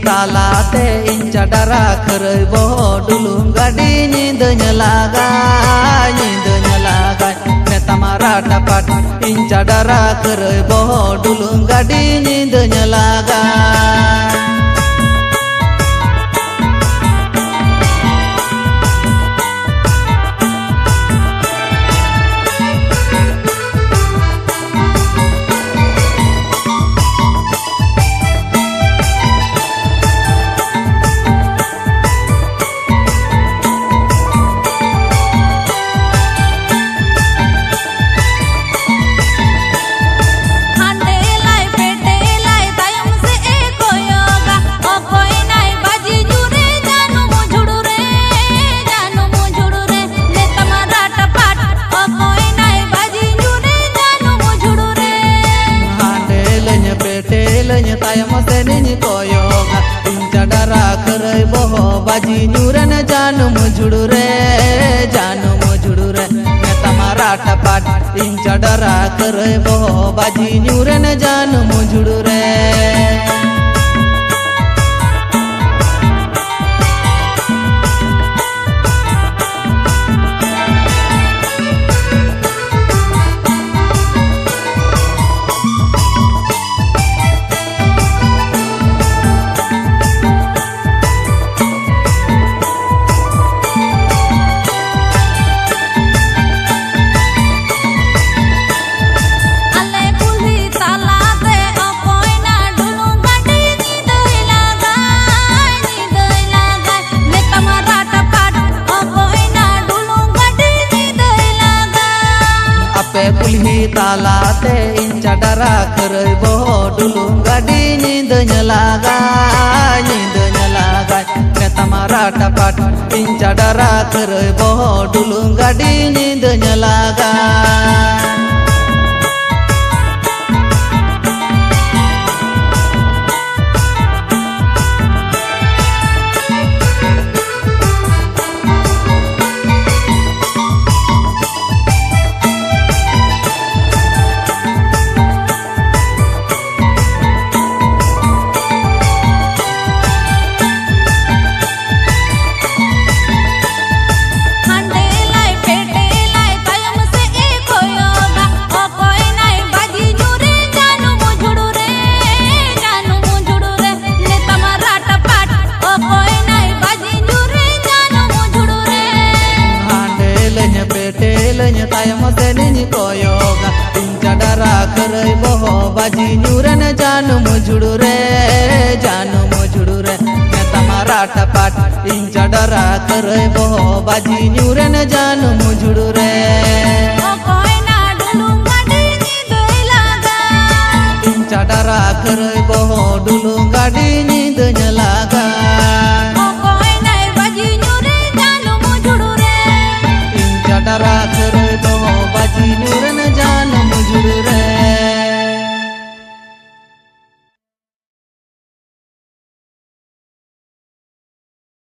तालाते इन चडरा खरई बो डुलुम गाड़ी नींद लागा ने तमारा टपट इन चडरा खरई बो डुलुम गाड़ी नींद लागा tayam seni koyoga inca dara kerai boho baji nyuran janu mujudure neta marata pat inca dara kerai boho baji nyuran janu mujudure कुल्ही तालाते इन चडरा खरई बो डुलुम गाड़ी नींद लागा ने तमारा टपट इन चडरा खरई बो डुलुम गाड़ी नींद लागा tayam seni koyoga inca dara kerai boho baji nyuran janu mujudure neta marata pat inca dara kerai boho baji nyuran janu mujudure inca dara kerai boho dulung gadi नींद laga inca dara kerai